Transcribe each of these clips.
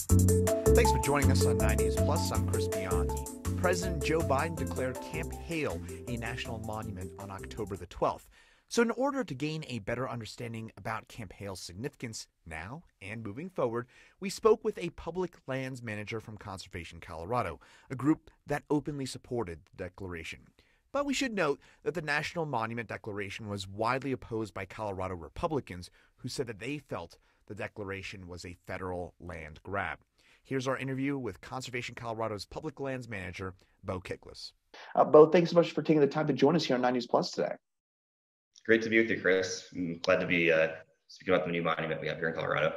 Thanks for joining us on 90s Plus. I'm Chris Beyond. President Joe Biden declared Camp Hale a national monument on October the 12th. So in order to gain a better understanding about Camp Hale's significance now and moving forward, we spoke with a public lands manager from Conservation Colorado, a group that openly supported the declaration. But we should note that the National Monument Declaration was widely opposed by Colorado Republicans who said that they felt the declaration was a federal land grab. Here's our interview with Conservation Colorado's public lands manager, Beau Kiklis. Beau, thanks so much for taking the time to join us here on 90s Plus today. Great to be with you, Chris. I'm glad to be speaking about the new monument we have here in Colorado.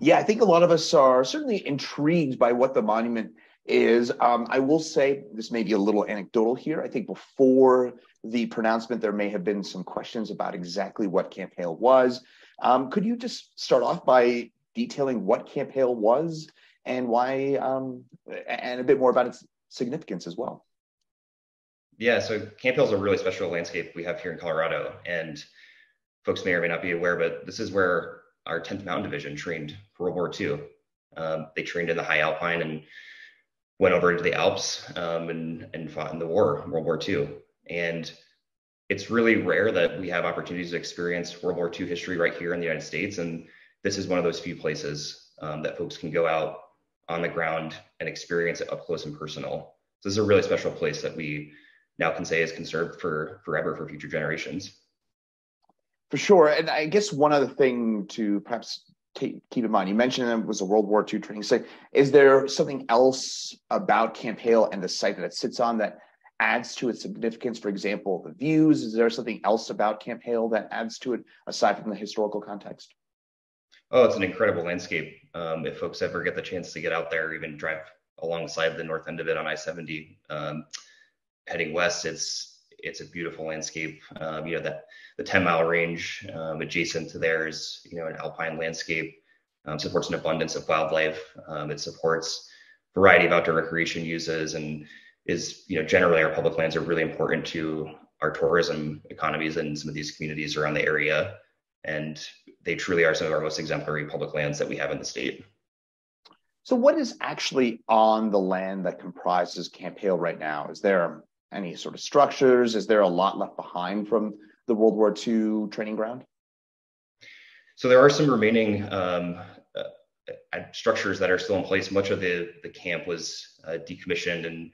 Yeah, I think a lot of us are certainly intrigued by what the monument is. I will say, this may be a little anecdotal here. I think before the pronouncement, there may have been some questions about exactly what Camp Hale was. Could you just start off by detailing what Camp Hale was and why, and a bit more about its significance as well? Yeah, so Camp Hale is a really special landscape we have here in Colorado, and folks may or may not be aware, but this is where our 10th Mountain Division trained for World War II. They trained in the high alpine and went over into the Alps and fought in the war, World War II. And it's really rare that we have opportunities to experience World War II history right here in the United States. And this is one of those few places that folks can go out on the ground and experience it up close and personal. So this is a really special place that we now can say is conserved for forever for future generations. For sure. And I guess one other thing to perhaps keep in mind, you mentioned it was a World War II training site. Is there something else about Camp Hale and the site that it sits on that adds to its significance? For example, the views. Is there something else about Camp Hale that adds to it aside from the historical context? Oh, it's an incredible landscape. If folks ever get the chance to get out there, even drive alongside the north end of it on I-70, heading west, it's a beautiful landscape. That the Tenmile Range adjacent to there is an alpine landscape. Supports an abundance of wildlife. It supports a variety of outdoor recreation uses, and is generally our public lands are really important to our tourism economies and some of these communities around the area. And they truly are some of our most exemplary public lands that we have in the state. So what is actually on the land that comprises Camp Hale right now? Is there any sort of structures? Is there a lot left behind from the World War II training ground? So there are some remaining structures that are still in place. Much of the camp was decommissioned and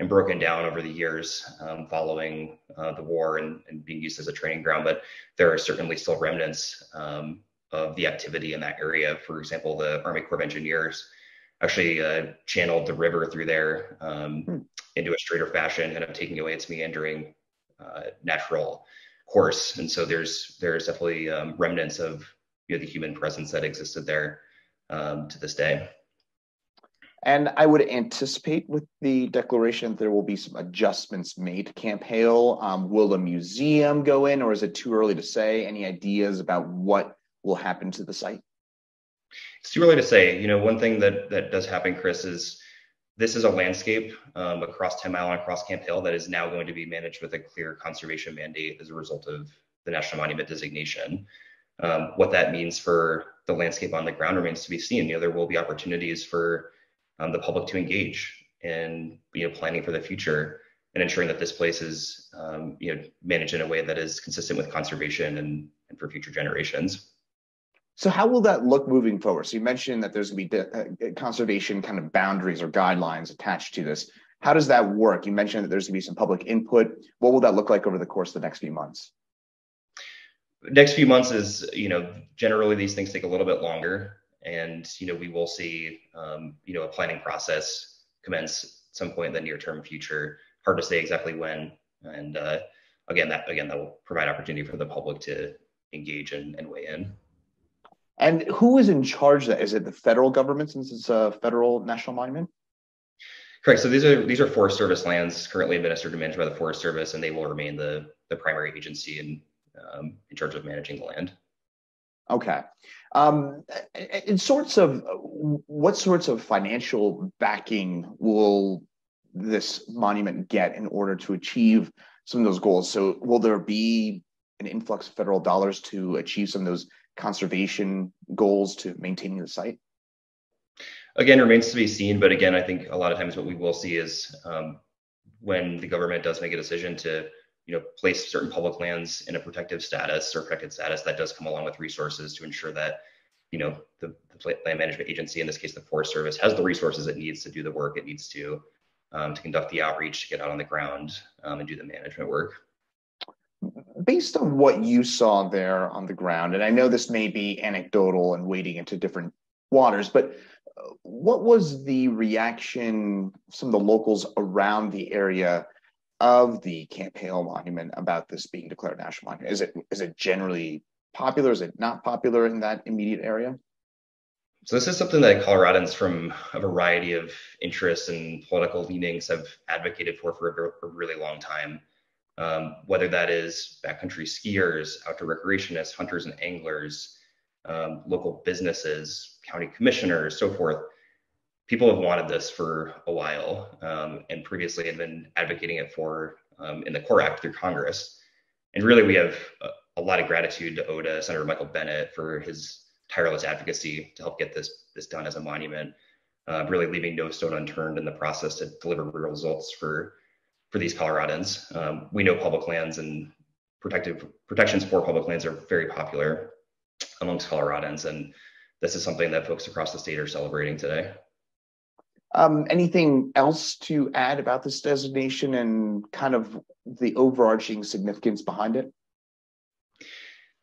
broken down over the years following the war and being used as a training ground. But there are certainly still remnants of the activity in that area. For example, the Army Corps of Engineers actually channeled the river through there into a straighter fashion, kind of taking away its meandering natural course. And so there's definitely remnants of the human presence that existed there to this day. And I would anticipate with the declaration there will be some adjustments made to Camp Hale. Will a museum go in, or is it too early to say? Any ideas about what will happen to the site? It's too early to say. One thing that does happen, Chris, is this is a landscape across Tenmile and across Camp Hale that is now going to be managed with a clear conservation mandate as a result of the National Monument designation. What that means for the landscape on the ground remains to be seen. There will be opportunities for the public to engage in planning for the future and ensuring that this place is managed in a way that is consistent with conservation and for future generations. So how will that look moving forward? So you mentioned that there's going to be conservation kind of boundaries or guidelines attached to this. How does that work? You mentioned that there's going to be some public input. What will that look like over the course of the next few months? Next few months is, generally these things take a little bit longer. And, we will see, a planning process commence at some point in the near term future. Hard to say exactly when. And again, that will provide opportunity for the public to engage and weigh in. And who is in charge of that? Is it the federal government, since it's a federal national monument? Correct. So these are Forest Service lands currently administered and managed by the Forest Service, and they will remain the primary agency in charge of managing the land. Okay. What sorts of financial backing will this monument get in order to achieve some of those goals? So will there be an influx of federal dollars to achieve some of those conservation goals to maintaining the site? Again, remains to be seen, but again, I think a lot of times what we will see is when the government does make a decision to place certain public lands in a protective status or protected status, that does come along with resources to ensure that the land management agency, in this case the Forest Service, has the resources it needs to do the work it needs to conduct the outreach, to get out on the ground and do the management work. Based on what you saw there on the ground, and I know this may be anecdotal and wading into different waters, but what was the reaction of some of the locals around the area of the Camp Hale monument about this being declared a national monument? Is it generally popular? Is it not popular in that immediate area? So this is something that Coloradans from a variety of interests and political leanings have advocated for a really long time. Whether that is backcountry skiers, outdoor recreationists, hunters and anglers, local businesses, county commissioners, so forth. People have wanted this for a while, and previously had been advocating it for in the CORE Act through Congress. And really, we have a lot of gratitude to owe to Senator Michael Bennet for his tireless advocacy to help get this done as a monument, really leaving no stone unturned in the process to deliver real results for these Coloradans. We know public lands and protections for public lands are very popular amongst Coloradans, and this is something that folks across the state are celebrating today. Anything else to add about this designation and kind of the overarching significance behind it?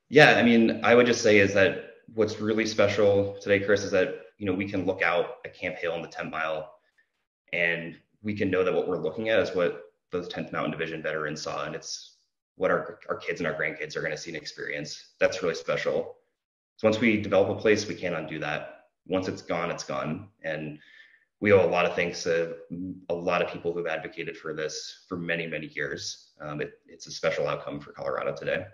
Yeah, I mean, I would just say is that what's really special today, Chris, is that we can look out at Camp Hale and the 10 Mile, and we can know that what we're looking at is what those 10th Mountain Division veterans saw, and it's what our kids and our grandkids are going to see and experience. That's really special. So once we develop a place, we can't undo that. Once it's gone, it's gone. And we owe a lot of thanks to a lot of people who've advocated for this for many, many years. It's a special outcome for Colorado today.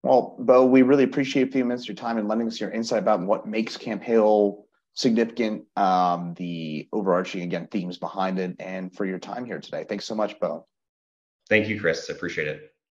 Well, Beau, we really appreciate a few minutes of your time and lending us your insight about what makes Camp Hale significant, the overarching, again, themes behind it, and for your time here today. Thanks so much, Beau. Thank you, Chris. I appreciate it.